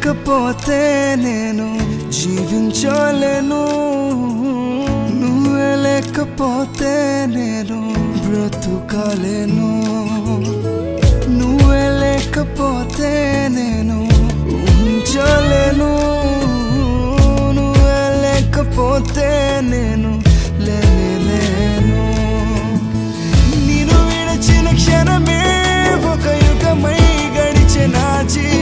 లేకపోతే నేను జీవించలేను, నువ్వే లేకపోతే నేను బ్రతుకలేను, నువ్వే లేకపోతే నేను ఊహించలేను, నువ్వే లేకపోతే నేను లేను. నేను విడచిన క్షణమే ఒక యుగమై గడిచే నా జీవితం.